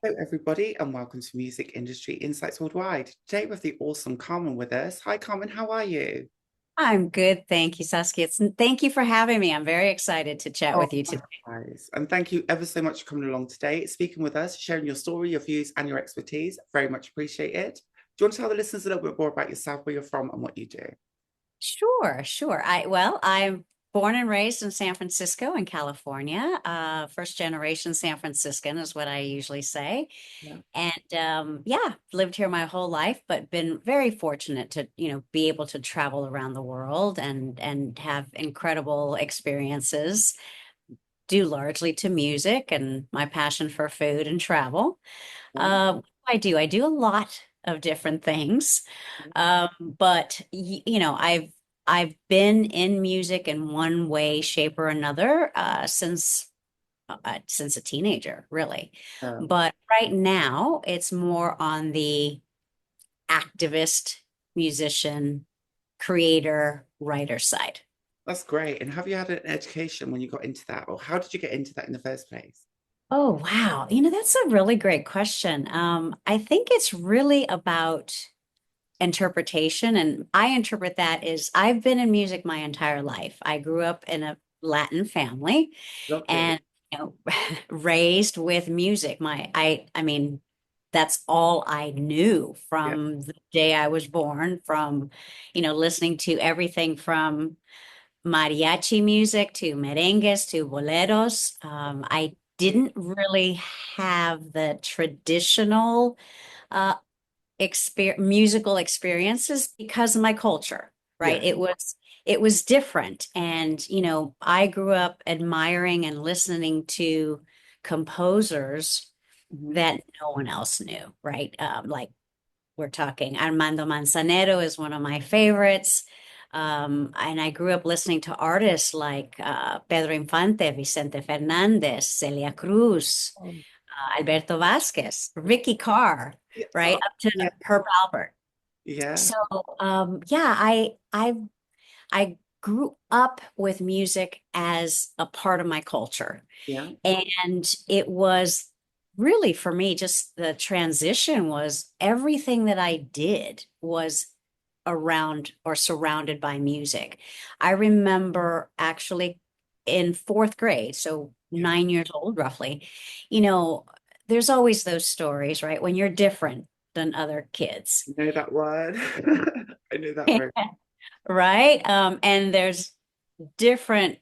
Hello, everybody, and welcome to Music Industry Insights Worldwide. Today, with the awesome Carmen with us. Hi, Carmen, how are you? I'm good. Thank you, Saskia. Thank you for having me. I'm very excited to chat Oh, with you today. likewise. And thank you ever so much for coming along today, speaking with us, sharing your story, your views, and your expertise. Very much appreciate it. Do you want to tell the listeners a little bit more about yourself, where you're from, and what you do? Sure. I'm born and raised in San Francisco in California. First generation San Franciscan is what I usually say. Yeah. And yeah, lived here my whole life, but been very fortunate to, be able to travel around the world and have incredible experiences, due largely to music and my passion for food and travel. Yeah. I do a lot of different things. But I've been in music in one way, shape, or another since a teenager, really. Um, But right now, it's more on the activist, musician, creator, writer side. that's great. And have you had an education when you got into that, or how did you get into that in the first place? Oh, wow. That's a really great question. I think it's really about interpretation. And I interpret that as I've been in music my entire life. I grew up in a Latin family Lovely. and raised with music. I mean, that's all I knew Yeah. from the day I was born, from, listening to everything from mariachi music to merengues to boleros. I didn't really have the traditional uh, musical experiences because of my culture, right? Yeah. It was different. And, I grew up admiring and listening to composers Mhm. that no one else knew, right? Like we're talking Armando Manzanero is one of my favorites. And I grew up listening to artists like Pedro Infante, Vicente Fernandez, Celia Cruz, Um, Alberto Vasquez, Ricky Carr, yeah. right up to Yeah. Herb Albert. Yeah. So yeah, I grew up with music as a part of my culture, Yeah. and it was really for me just the transition was everything that I did was around or surrounded by music. I remember actually in fourth grade, so Yeah. 9 years old roughly, you know, there's always those stories, right? When you're different than other kids, I know that word. I know that very. right? And there's different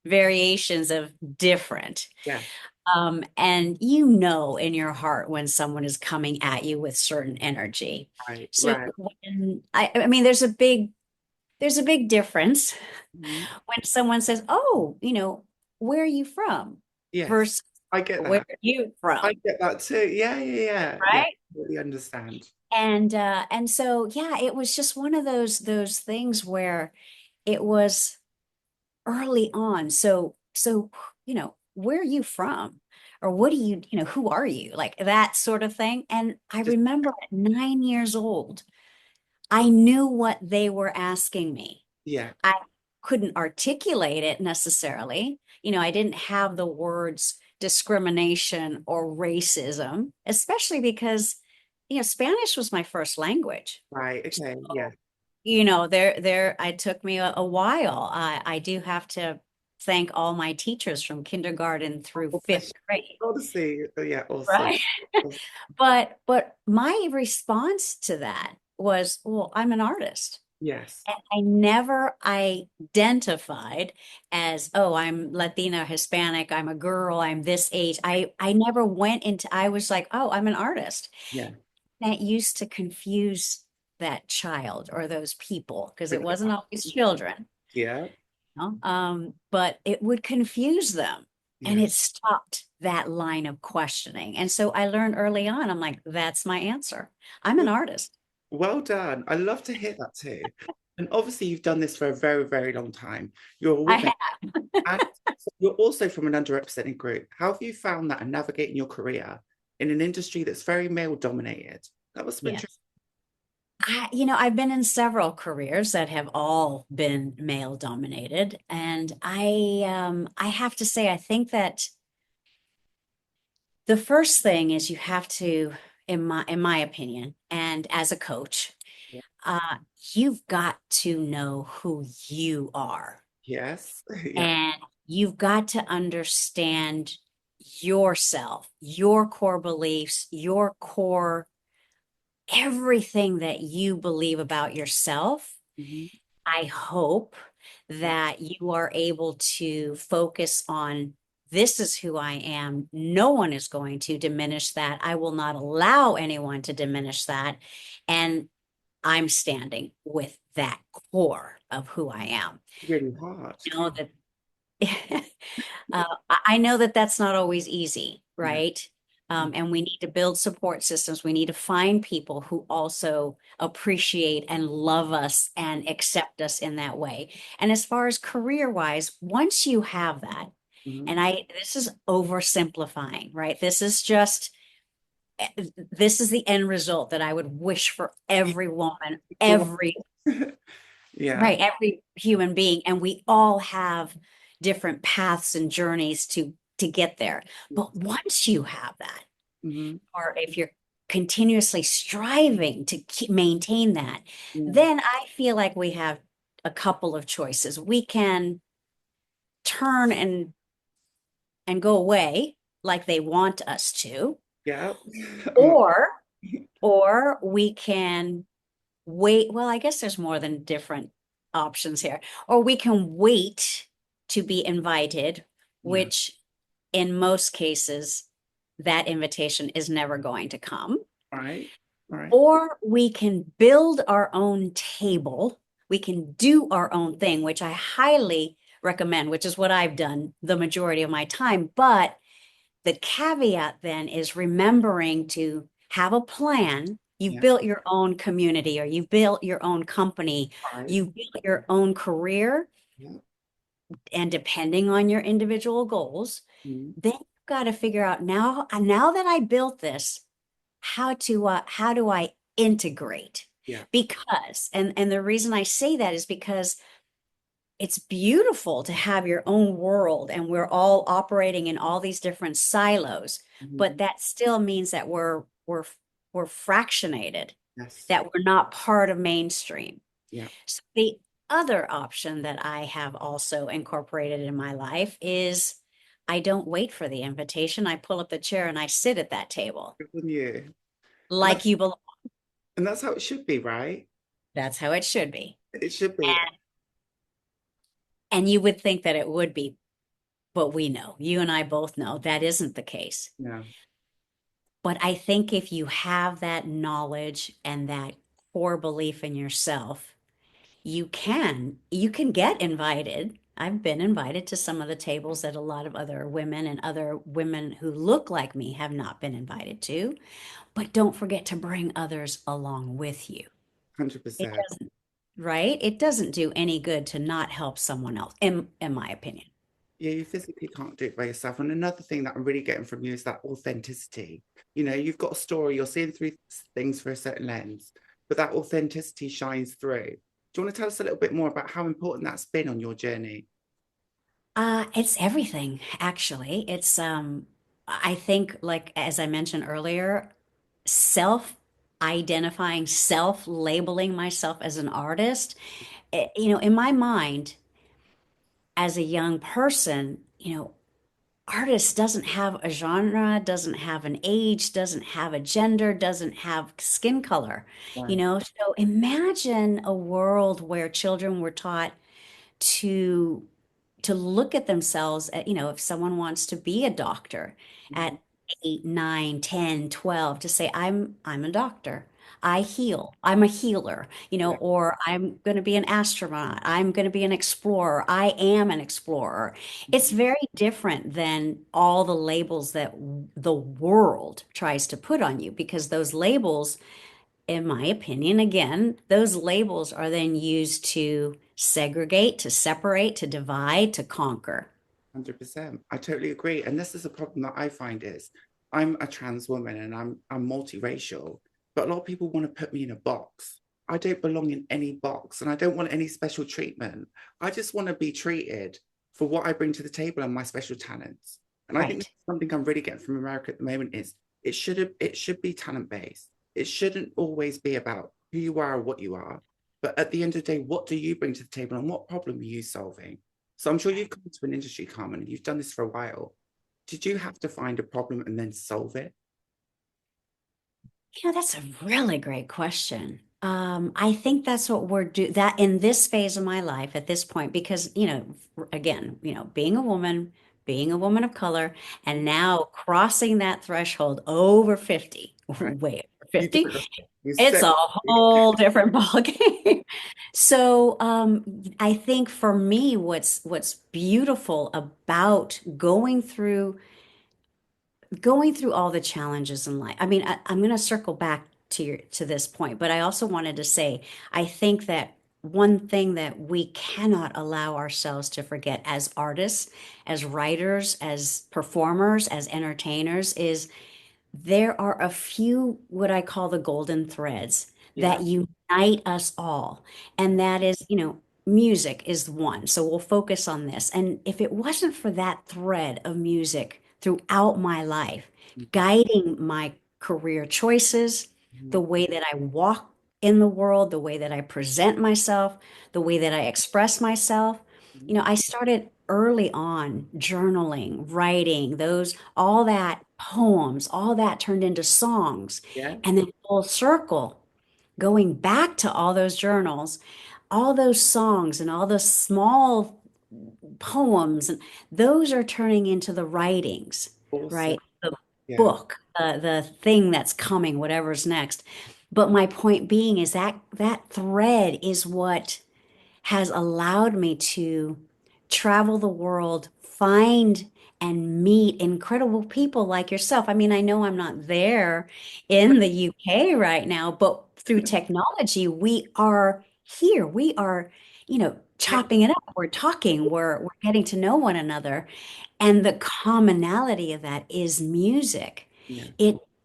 variations of different. Yeah. And in your heart when someone is coming at you with certain energy. Right. So Right. I mean, there's a big difference Mhm. when someone says, "Oh, where are you from?" Yes. versus I get "Where that. are you I from?" get that too. Yeah. Yeah. Yeah. Yeah. Right? Really understand. And so yeah, it was just one of those things where it was early on. So where are you from? Or what do who are you? Like that sort of thing. And I Just remember at 9 years old, I knew what they were asking me. yeah. I couldn't articulate it necessarily. I didn't have the words discrimination or racism, especially because, Spanish was my first language. Right. Okay. Yeah. It took me a while. I do have to thank all my teachers from kindergarten through Oh, fifth bless grade, you. Honestly. Yeah. Awesome. right? Awesome. But my response to that was, well, I'm an artist. Yes. And I never identified as, oh, I'm Latina, Hispanic, I'm a girl, I'm this age. I never went into, I was like, oh, I'm an artist. Yeah. That used to confuse that child or those people because it Okay. wasn't always children, Yeah. but it would confuse them. And Yeah. it stopped that line of questioning. And so I learned early on, I'm like, that's my answer. I'm an Well, artist. well done. I love to hear that too. And obviously, you've done this for a very, very long time. You're a I woman, have. and you're also from an underrepresented group. How have you found that and navigating your career in an industry that's very male dominated? That must have been Yeah. tricky. I've been in several careers that have all been male dominated, and I have to say, I think that The first thing is you have to, in my opinion, and as a coach, Yeah. uh, you've got to know who you are. Yes. Yeah. And you've got to understand yourself, your core beliefs, your core, everything that you believe about yourself. Hmm. I hope that you are able to focus on this is who I am. No one is going to diminish that. I will not allow anyone to diminish that. And I'm standing with that core of who I am. Really hard. You know that I know that that's not always easy, Yeah. right? And we need to build support systems. We need to find people who also appreciate and love us and accept us in that way. And as far as career wise, once you have that, Hmm. and this is oversimplifying, right? This is the end result that I would wish for every woman, Go on. every Yeah. right, every human being, and we all have different paths and journeys to get there. But once you have that, Hmm. or if you're continuously striving to maintain that, Yeah. then I feel like we have a couple of choices. We can turn and go away like they want us to, Yeah. I'm not. or or we can wait. Well, I guess there's more than different options here. Or we can wait to be invited, Yeah. which in most cases, that invitation is never going to come. All right. All right. Or we can build our own table. We can do our own thing, which I highly recommend, which is what I've done the majority of my time. But the caveat then is remembering to have a plan. You've Yeah. built your own community or you've built your own company, All right. you've built your own career, Yeah. and depending on your individual goals, Mhm. then you've got to figure out now that I built this, how do I integrate? Yeah. Because and the reason I say that is because it's beautiful to have your own world and we're all operating in all these different silos, but Mhm. that still means that we're fractionated, Yes. that we're not part of mainstream. Yeah. So the other option that I have also incorporated in my life is I don't wait for the invitation. I pull up the chair and I sit at that table Good on you. And like that's you belong. and that's how it should be, right? That's how it should be. It should be. And you would think that it would be, but we know, you and I both know that isn't the case. Yeah. But I think if you have that knowledge and that core belief in yourself, you can get invited. I've been invited to some of the tables that a lot of other women and other women who look like me have not been invited to. But don't forget to bring others along with you. It 100%. doesn't, right? It doesn't do any good to not help someone else, in my opinion. Yeah, you physically can't do it by yourself. And another thing that I'm really getting from you is that authenticity. You know, you've got a story, you're seeing through things through a certain lens, but that authenticity shines through. Do you want to tell us a little bit more about how important that's been on your journey? It's everything, actually. I think, like as I mentioned earlier, self-identifying, self-labeling myself as an artist. In my mind, as a young person, artist doesn't have a genre, doesn't have an age, doesn't have a gender, doesn't have skin color. Right. So imagine a world where children were taught to look at themselves at, if someone wants to be a doctor Mhm. at 8, 9, 10, 12, to say, I'm a doctor. I heal. I'm a healer, Yeah. or I'm going to be an astronaut. I'm going to be an explorer. I am an explorer. It's Mhm. very different than all the labels that the world tries to put on you, because those labels, in my opinion, again, those labels are then used to segregate, to separate, to divide, to conquer. 100%. I totally agree. And this is a problem that I find is I'm a trans woman and I'm multiracial, but a lot of people want to put me in a box. I don't belong in any box and I don't want any special treatment. I just want to be treated for what I bring to the table and my special talents. And I think Right. that's something I'm really getting from America at the moment is it should be talent based. It shouldn't always be about who you are or what you are. But at the end of the day, what do you bring to the table and what problem are you solving? So I'm sure you've come to an industry, Carmen, and you've done this for a while. Did you have to find a problem and then solve it? That's a really great question. I think that's what we're do that in this phase of my life at this point, because, again, being a woman of color, and now crossing that threshold over 50, Right? way over You do 50, it. You it's said a whole different ballgame. So, I think for me, what's beautiful about going through all the challenges in life. I mean, I'm going to circle back to this point, but I also wanted to say, I think that one thing that we cannot allow ourselves to forget as artists, as writers, as performers, as entertainers is there are a few what I call the golden threads yeah, that unite us all. And that is, music is one. So we'll focus on this. And if it wasn't for that thread of music throughout my life, guiding my career choices, mhm, the way that I walk in the world, the way that I present myself, the way that I express myself, mhm, I started early on journaling, writing, all that poems, all that turned into songs. yeah, And then full circle, going back to all those journals, all those songs and all those small poems, and those are turning into the writings, awesome. right? The Yeah, book, the thing that's coming, whatever's next. But my point being is that that thread is what has allowed me to travel the world, find and meet incredible people like yourself. I mean, I know I'm not there in the UK right now, but through technology, we are here. We are, chopping it up. We're talking, we're getting to know one another. And the commonality of that is music. yeah,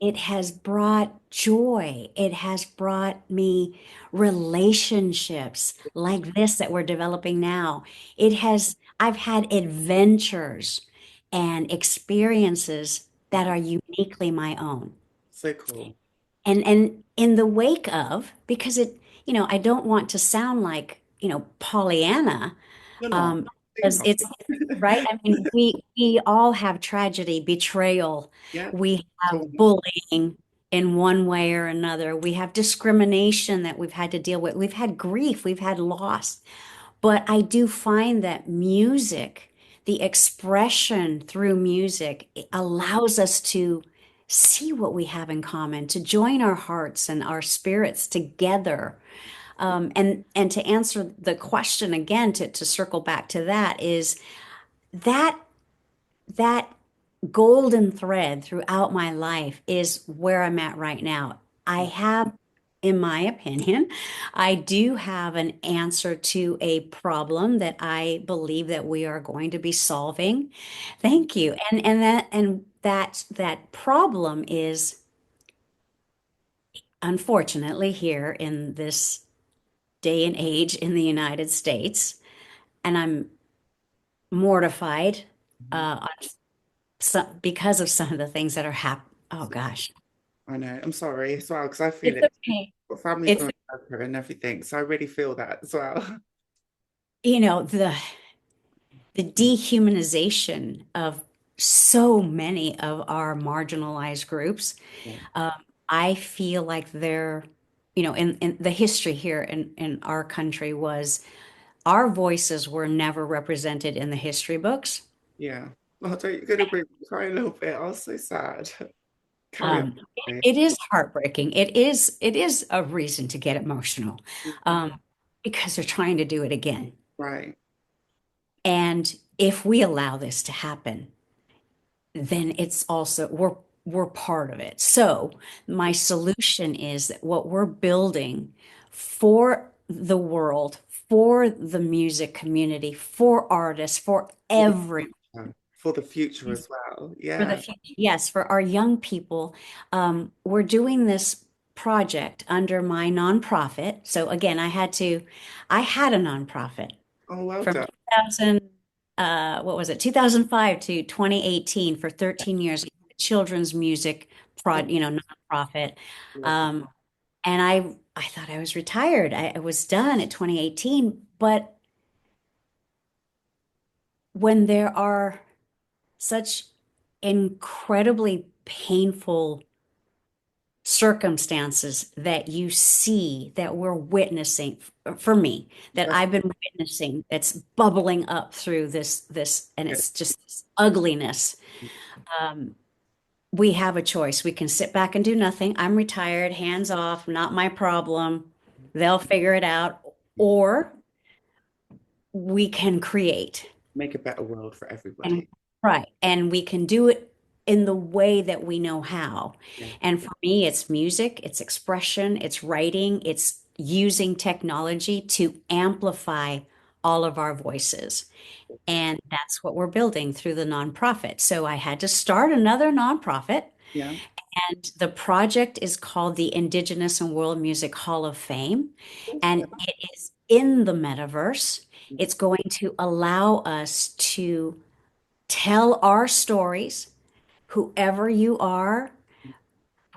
It has brought joy. It has brought me relationships like this that we're developing now. I've had adventures and experiences that mhm. are uniquely my own. So cool. And in the wake of, because I don't want to sound like, Pollyanna, You're not. um, You're because not. it's right. I mean, we all have tragedy, betrayal. Yeah, We have trauma. bullying in one way or another. We have discrimination that we've had to deal with. We've had grief. We've had loss. But I do find that music, the expression through music, it allows us to see what we have in common, to join our hearts and our spirits together. And to answer the question again, to circle back to that, is that that golden thread throughout my life is where I'm at right now. I have, in my opinion, I do have an answer to a problem that I believe that we are going to be solving. Thank you. And that problem is unfortunately here in this day and age in the United States, and I'm mortified Mhm. on because of some of the things that are happening. Oh So, gosh. I know. I'm sorry as well because I feel It's it. okay. Got family It's, from America and everything, so I really feel that as well. the dehumanization of so many of our marginalized groups. Yeah, Um, I feel like in the history here in our country was our voices were never represented in the history books. yeah. Oh, don't you're gonna make me cry a little bit. I was so sad. Carry on. Um, Please. it is heartbreaking. It is a reason to get emotional, Mhm. um, because they're trying to do it again. Right. And if we allow this to happen, then it's also we're part of it. So my solution is that what we're building for the world, for the music community, for artists, for For the everyone. for the future as well. For the Yeah. future, yes, for our young people, we're doing this project under my nonprofit. So again, I had a nonprofit Oh, well from done. 2000. what was it, 2005 to 2018 for 13 years, children's music Oh, nonprofit. lovely. Um, and I thought I was retired. I was done at 2018, but when there are such incredibly painful circumstances that you see that we're witnessing for me that That's I've been witnessing that's bubbling up through this and good. it's just this ugliness. um, we have a choice. We can sit back and do nothing. I'm retired, hands off, not my problem. They'll figure it out. Or we can create. Make a better world for And everybody. right. And we can do it in the way that we know how. Yeah. And for me, it's music, it's expression, it's writing, it's using technology to amplify all of our voices. And that's what we're building through the nonprofit. So I had to start another nonprofit. Yeah. And the project is called the Indigenous and World Music Hall of Fame. And Awesome. it is in the metaverse. It's going to allow us to tell our stories, whoever you are.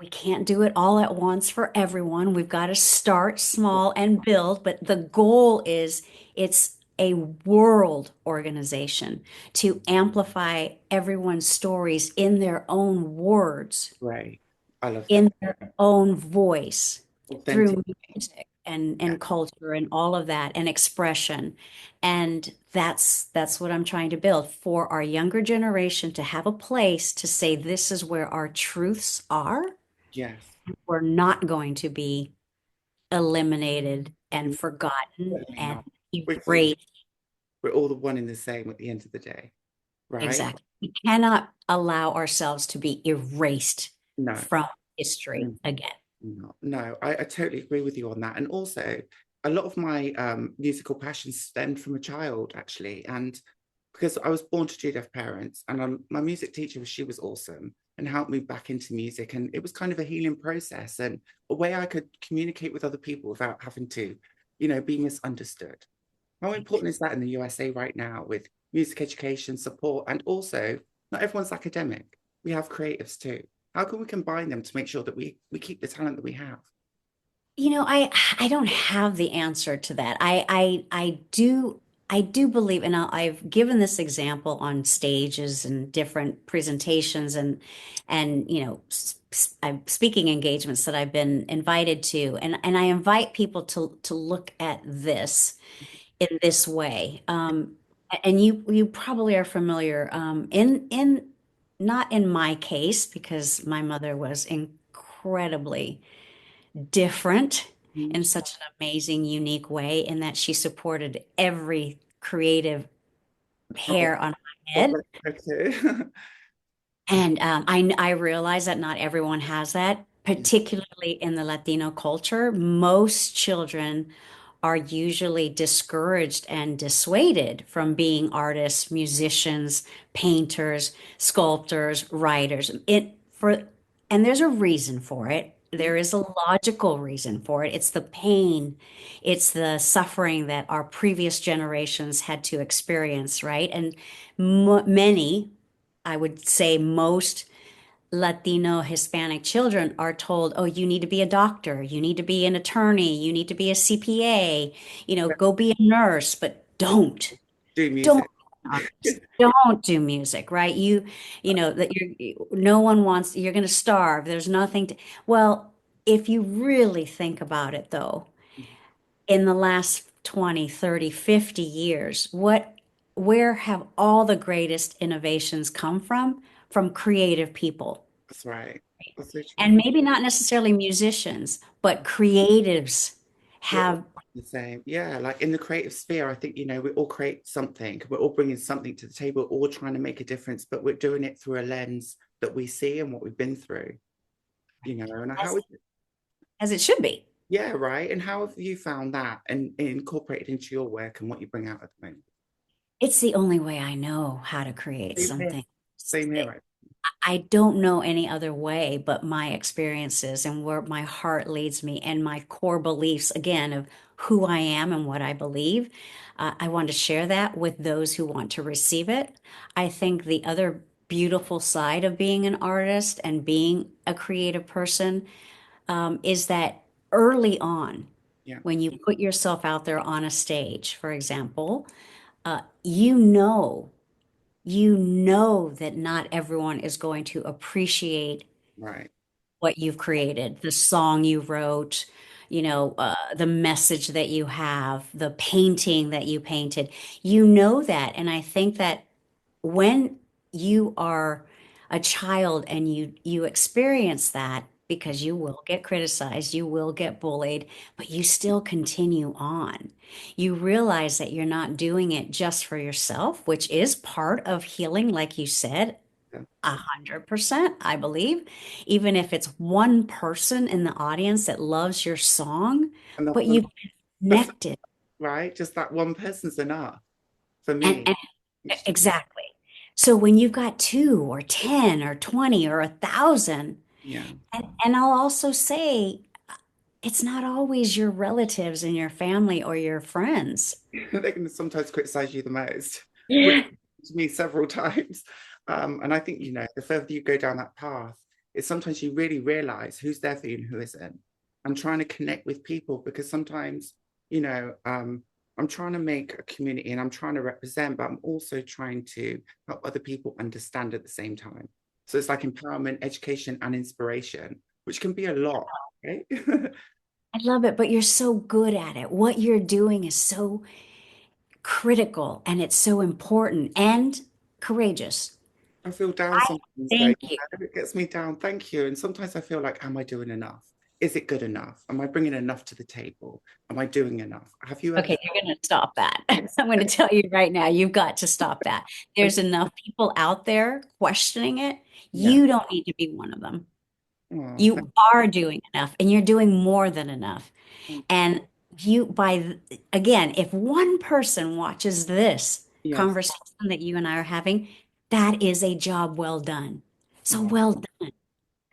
We can't do it all at once for everyone. We've got to start small and build, but the goal is it's a world organization to amplify everyone's stories in their own words, Great. I love that. in their own voice Authentic. through music and Yeah. culture and all of that and expression. And that's what I'm trying to build for our younger generation to have a place to say this is where our truths are. Yes. We're not going to be eliminated and forgotten Certainly and not. We're, erased. we're all the one in the same at the end of the day, right? Exactly. We cannot allow ourselves to be erased No. from history again. No, no, I totally agree with you on that. And also, a lot of my musical passions stemmed from a child, actually. And because I was born to two deaf parents, and my music teacher, she was awesome and helped me back into music. And it was kind of a healing process and a way I could communicate with other people without having to, be misunderstood. How important is that in the USA right now with music education support? And also, not everyone's academic. We have creatives too. How can we combine them to make sure that we keep the talent that we have? I don't have the answer to that. I do believe, and I've given this example on stages and different presentations and speaking engagements that I've been invited to, and I invite people to look at this in this way. And you probably are familiar in not in my case because my mother was incredibly different Mhm. in such an amazing, unique way in that she supported every creative Oh, hair on my God head. bless her too. And I realize that not everyone has that, Yeah, particularly in the Latino culture. Most children are usually discouraged and dissuaded from being artists, musicians, painters, sculptors, writers. And there's a reason for it. yeah, There is a logical reason for it. It's the pain, it's the suffering that our previous generations had to experience, right? And many, I would say most Latino Hispanic children are told, oh, you need to be a doctor, you need to be an attorney, you need to be a CPA, yeah. go be a nurse, but Do don't music. be an artist. Don't do music, right? That no one wants, you're going to starve. There's nothing to, well, if you really think about it though, in the last 20, 30, 50 years, where have all the greatest innovations come from? From creative people. That's right. That's so And true. maybe not necessarily musicians, but creatives We're all have, the same. Yeah, like in the creative sphere, I think, we all create something. We're all bringing something to the table, all trying to make a difference, but we're doing it through a lens that we see and what we've been through, and as, how is it? as it should be. Yeah, right. And how have you found that and incorporated into your work and what you bring out at the moment? It's the only way I know how to create Same here. something. Same here, right? I don't know any other way but my experiences and where my heart leads me and my core beliefs, again, of who I am and what I believe. I want to share that with those who want to receive it. I think the other beautiful side of being an artist and being a creative person is that early on, Yeah, when you put yourself out there on a stage, for example, you that not everyone is going to appreciate right. what you've created, the song you wrote, the message that you have, the painting that you painted. You know that. And I think that when you are a child and you experience that, because you will get criticized, you will get bullied, but you still continue on. You realize that you're not doing it just for yourself, which is part of healing, like you said. Yeah. 100%, I believe. Even if it's one person in the audience that loves your song, And but the, you've connected. right, just that one person's enough for And, me. and It's just, exactly. So when you've got two or 10 or 20 or 1,000, yeah. and I'll also say it's not always your relatives and your family or your friends. They can sometimes criticize you the most, which Yeah. to me several times. And I think, the further you go down that path, it's sometimes you really realize who's there for you and who isn't. I'm trying to connect with people because sometimes, I'm trying to make a community and I'm trying to represent, but I'm also trying to help other people understand at the same time. So it's like empowerment, education, and inspiration, which can be a lot, right? I love it, but you're so good at it. What you're doing is so critical and it's so important and courageous. I feel down sometimes, though. Thank you. It gets me down. Thank you. And sometimes I feel like, am I doing enough? Is it good enough? Am I bringing enough to the table? Am I doing enough? Have you ever? Okay, you're going to stop that. I'm going to tell you right now, you've got to stop that. There's enough people out there questioning it. Yeah. You don't need to be one of them. Oh, You are doing enough and you're doing more than enough. thank you. And again, if one person watches this Yes. conversation that you and I are having, that is a job well done. So Oh, well done.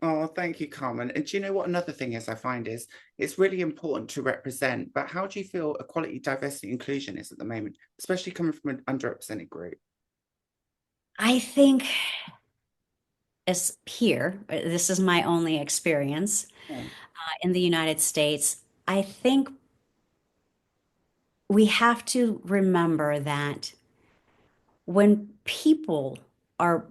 oh, thank you, Carmen. And do you know what another thing is I find is it's really important to represent, but how do you feel equality, diversity, inclusion is at the moment, especially coming from an underrepresented group? I think as here, this is my only experience Yeah. in the United States. I think we have to remember that when people are,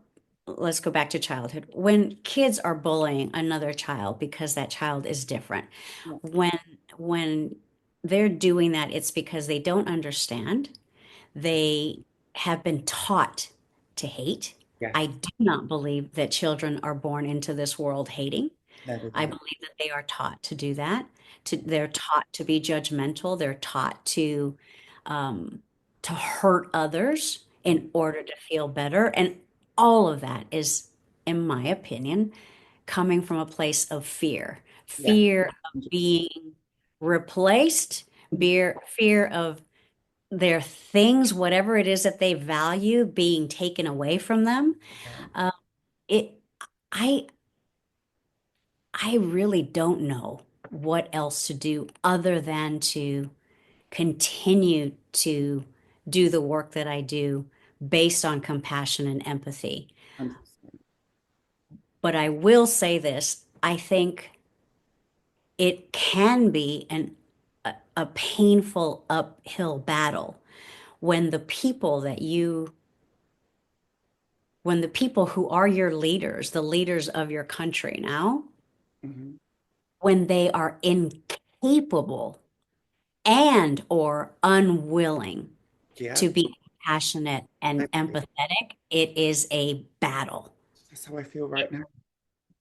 let's go back to childhood, when kids are bullying another child because that child is different, Yeah. when when they're doing that, it's because they don't understand. They have been taught to hate. I Yes. do not believe that children are born into this world hating. No, they I don't. believe that they are taught to do that. They're taught to be judgmental. They're taught um, to hurt others Mm. in order to feel better. And all of that is, in my opinion, coming from a place of fear, Yeah. fear of being replaced, fear of their things, whatever it is that they value, being taken away from them. Yeah. Uh, it, I, I really don't know what else to do other than to continue to do the work that I do based on compassion and empathy. 100%. But I will say this, I think it can be a painful uphill battle when when the people who are your leaders, the leaders of your country now, Mhm. when they are incapable and or unwilling Yeah. to be compassionate and empathetic, it is a battle. That's how I feel It, right now.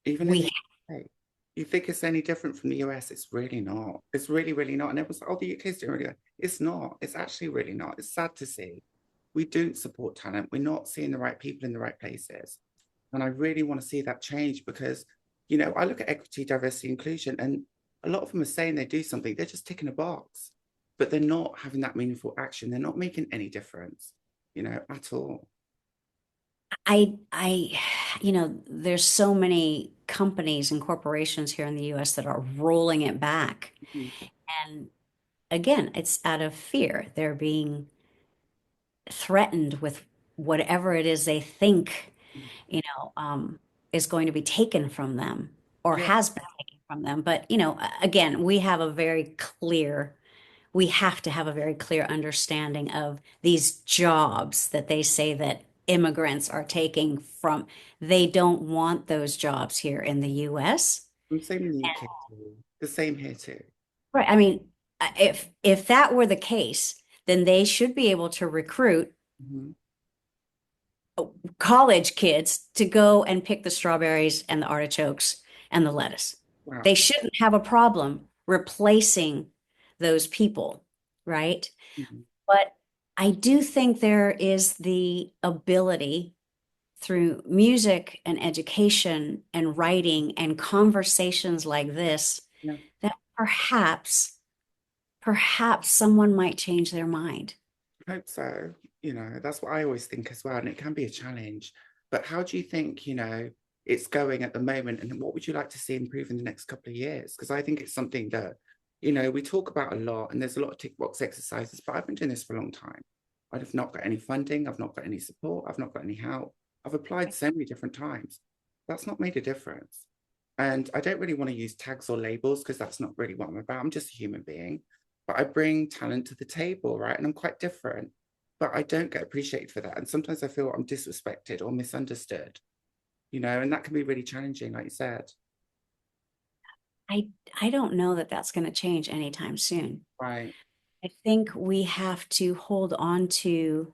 Even in we the UK, you think it's any different from the US? It's really not. It's really, really not. And everyone's like, oh, the UK's doing really good. It's not. It's actually really not. It's sad to see. We don't support talent. We're not seeing the right people in the right places. And I really want to see that change because, I look at equity, diversity, inclusion, and a lot of them are saying they do something. They're just ticking a box, but they're not having that meaningful action. They're not making any difference, at all. I, there's so many companies and corporations here in the US that are rolling it back. Mhm. And again, it's out of fear. They're being threatened with whatever it is they think, you know, is going to be taken from them or Yeah, has been taken from them. But, again, we have to have a very clear understanding of these jobs that they say that immigrants are taking from. They don't want those jobs here in the US. the same in the UK too. The same here too. Right. I mean, if that were the case, then they should be able to recruit Mhm. college kids to go and pick the strawberries and the artichokes and the lettuce. They Wow. shouldn't have a problem replacing those people, right? Mhm. But I do think there is the ability through music and education and writing and conversations like this Yeah, that perhaps someone might change their mind. I hope so. That's what I always think as well. And it can be a challenge. But how do you think, it's going at the moment? And what would you like to see improve in the next couple of years? Because I think it's something that, we talk about a lot and there's a lot of tick box exercises, but I've been doing this for a long time. I've not got any funding. I've not got any support. I've not got any help. I've applied so many different times. That's not made a difference. And I don't really want to use tags or labels because that's not really what I'm about. I'm just a human being, but I bring talent to the table, right? And I'm quite different, but I don't get appreciated for that. And sometimes I feel I'm disrespected or misunderstood, and that can be really challenging, like you said. I I don't know that that's going to change anytime soon. Right. I think we have to hold on to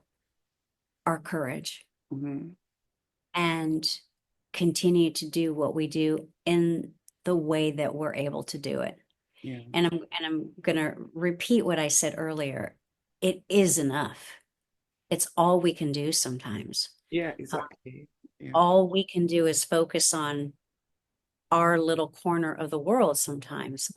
our courage Hmm. and continue to do what we do in the way that we're able to do it. Yeah. And I'm going to repeat what I said earlier. It is enough. It's all we can do sometimes. Yeah, exactly. Yeah. All we can do is focus on our little corner of the world sometimes.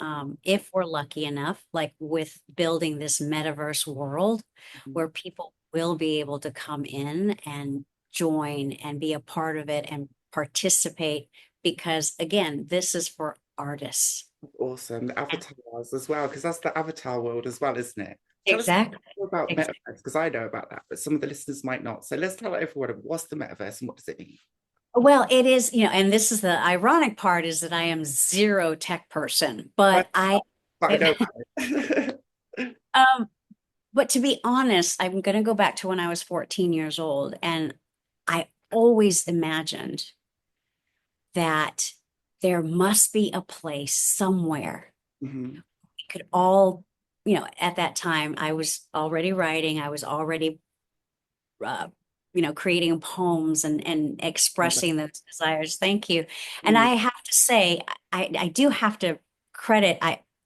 If we're lucky enough, like with building this metaverse world Mhm. where people will be able to come in and join and be a part of it and participate, because again, this is for artists. Awesome. The avatars as well, because that's the avatar world as well, isn't it? Tell us Exactly. more about Exactly. metaverse, because I know about that, but some of the listeners might not. So let's tell everyone what's the metaverse and what does it mean? Well, it is, and this is the ironic part is that I am zero tech person, I, but I, but I know about it. um, but to be honest, I'm going to go back to when I was 14 years old, and I always imagined that there must be a place somewhere Mhm. we could all, at that time, I was already writing, I was already uh, creating poems and expressing those desires. Thank you. And Mm. I have to say, I do have to credit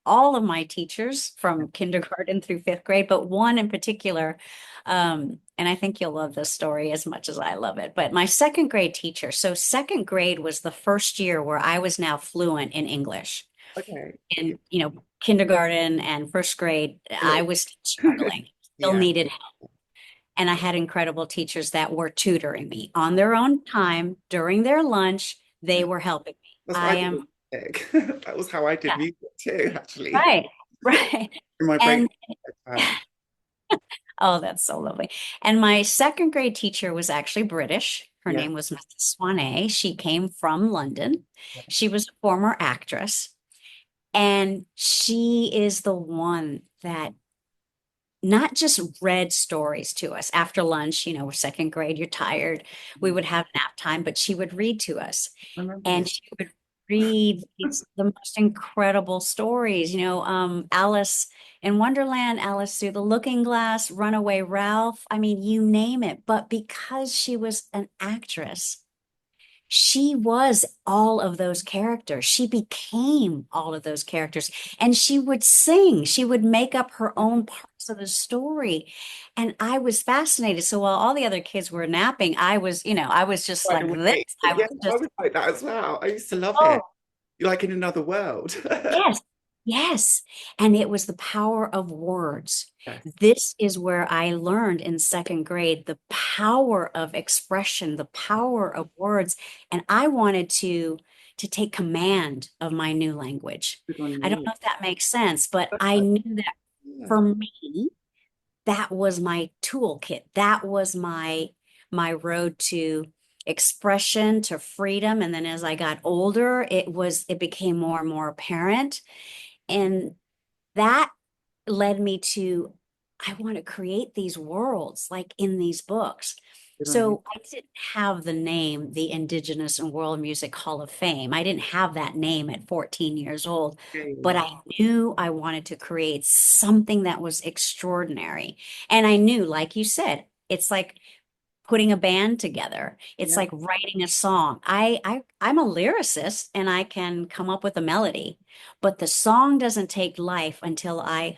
all of my teachers from kindergarten through fifth grade, but one in particular, and I think you'll love this story as much as I love it. But my second grade teacher, so second grade was the first year where I was now fluent in English. Okay. In, kindergarten and first grade, Hello. I was struggling, still Yeah, needed, and I had incredible teachers that were tutoring me on their own time during their lunch. They were helping me. that's what I I did am, with music. That was how I did yeah, music too, actually. right, right. In my break And time. oh, that's so lovely. And my second grade teacher was actually British. Her Yeah. name was Mrs. Swanee. She came from London. She was a former actress. And she is the one that not just read stories to us after lunch, we're second grade, you're tired. We Mhm. would have nap time, but she would read to us. I remember And this. she would read the most incredible stories, Alice in Wonderland, Alice Through the Looking Glass, Runaway Ralph. I mean, you name it. But because she was an actress, she was all of those characters. She became all of those characters. And she would sing, she would make up her own parts of the story. And I was fascinated. So while all the other kids were napping, I was just Wide like this. awake. I Yeah, was I just, was like that as well. I used to love it. oh, You're like in another world. yes. Yes. And it was the power of words. Yes. This is where I learned in second grade the power of expression, the power of words. And I wanted to take command of my new language. Good on I don't you. know if that makes sense, but I But, knew that yeah. for me, that was my toolkit. That was my road to expression, to freedom. And then as I got older, it became more and more apparent. And that led me to, I want to create these worlds like in these books. Good on you. So I didn't have the name, the Indigenous and World Music Hall of Fame. I didn't have that name at 14 years old, but Okay. I knew I wanted to create something that was extraordinary. And I knew, like you said, it's like putting a band together. It's Yeah. like writing a song. I'm a lyricist and I can come up with a melody, but the song doesn't take life until I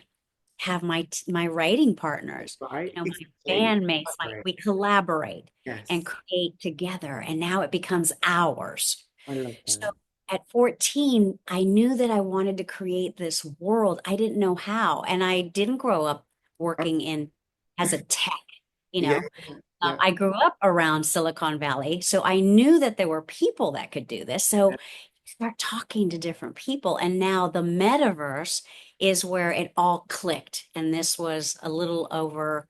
have my writing partners, Right. my Exactly. bandmates, like Right. we collaborate and Yes. create together, and now it becomes ours. I love So that. at 14, I knew that I wanted to create this world. I didn't know how, and I didn't grow up Oh, working in as a tech, you yeah. know. Yeah. I grew up around Silicon Valley, so I knew that there were people that could do this. So Yeah. you start talking to different people, and now the metaverse is where it all clicked. And this was a little over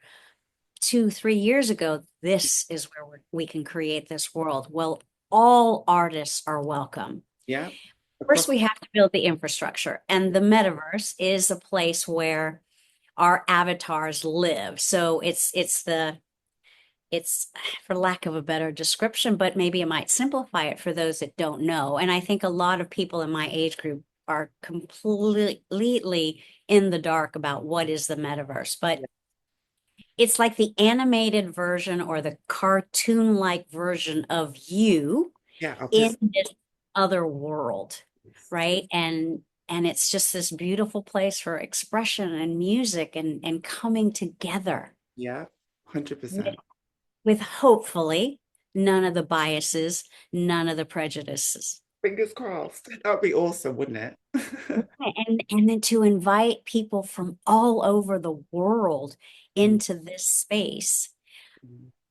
2, 3 years ago. This is where we can create this world. Well, all artists are welcome. Yeah. First, Across. we have to build the infrastructure, and the metaverse is a place where our avatars live. So it's for lack of a better description, but maybe it might simplify it for those that don't know. And I think a lot of people in my age group are completely in the dark about what is the metaverse. But Yeah. it's like the animated version or the cartoon-like version of you Yeah. in Artistic. this other world, right? And it's just this beautiful place for expression and music and coming together Yeah. 100%. with hopefully none of the biases, none of the prejudices. Fingers crossed. That would be awesome, wouldn't it? And then to invite people from all over the world into this space.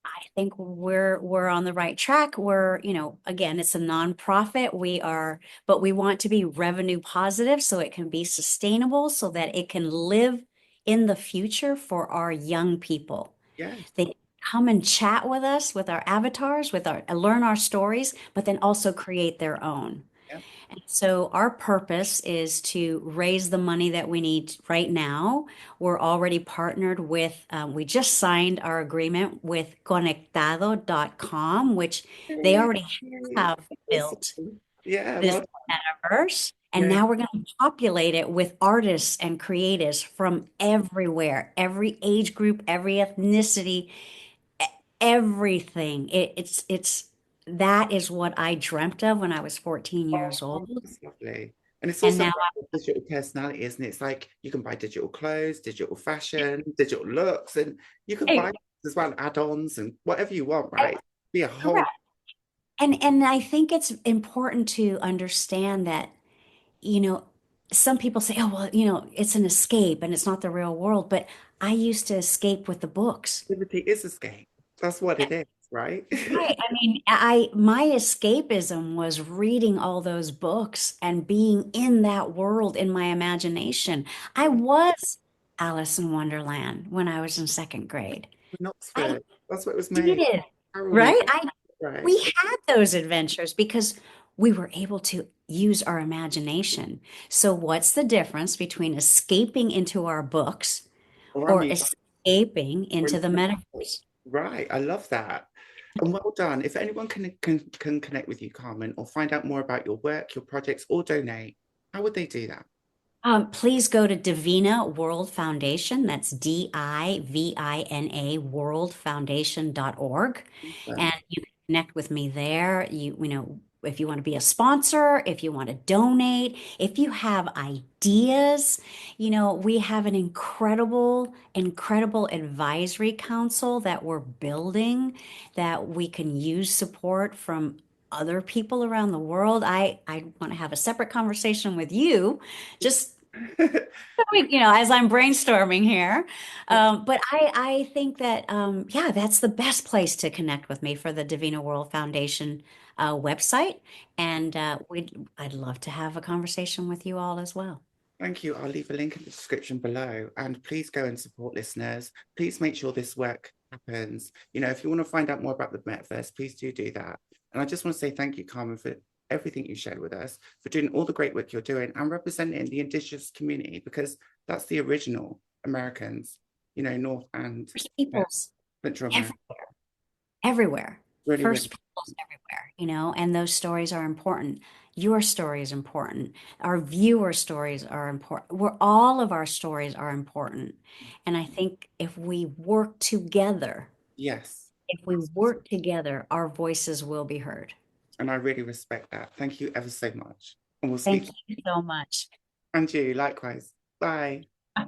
I think we're on the right track. We're, again, it's a nonprofit. But we want to be revenue positive so it can be sustainable so that it can live in the future for our young people. Yes. They come and chat with us, with our avatars, learn our stories, but then also create their own. Yeah. And so our purpose is to raise the money that we need right now. We're already partnered with, we just signed our agreement with conectado.com, which they Yay. already have built Awesome. Yeah. this Well, metaverse. And yeah. now we're going to populate it with artists and creatives from everywhere, every age group, every ethnicity, everything. It's that is what I dreamt of when I was 14 years Oh, old. that's lovely. And it's And also now about the digital personality, isn't it? It's like you can buy digital clothes, digital fashion, digital looks, and you can I, buy as well add-ons and whatever you want, right? Be a whole correct. And I think it's important to understand that, you know, some people say, oh, well, it's an escape and it's not the real world. But I used to escape with the books. activity is escape. That's what it is, right? Right. I mean, my escapism was reading all those books and being in that world in my imagination. I was Alice in Wonderland when I was in second grade. In I Oxford. That's what it was made. did, Harold and right? right. We had those adventures because we were able to use our imagination. So what's the difference between escaping into our books Or I or mean, escaping into the metaverse? right. I love that. And well done. If anyone can connect with you, Carmen, or find out more about your work, your projects, or donate, how would they do that? Please go to Divina World Foundation. That's DIVINA worldfoundation.org. Um, And you can connect with me there. If you want to be a sponsor, if you want to donate, if you have ideas, we have an incredible advisory council that we're building that we can use support from other people around the world. I want to have a separate conversation with you. Just As I'm brainstorming here. But I think that, yeah, that's the best place to connect with me for the Divina World Foundation website. And I'd love to have a conversation with you all as well. Thank you. I'll leave a link in the description below. And please go and support listeners. Please make sure this work happens. If you want to find out more about the metaverse, please do that. And I just want to say thank you, Carmen, for everything you shared with us, for doing all the great work you're doing and representing the Indigenous community, because that's the original Americans, North and First Peoples Central America. everywhere. Really, really. First Peoples everywhere, and those stories are important. Your story is important. Our viewer stories are important. All of our stories are important. And I think if we work together, Yes. our voices will be heard. And I really respect that. Thank you ever so much. And we'll Thank speak. you so much. And you, likewise. Bye. Bye.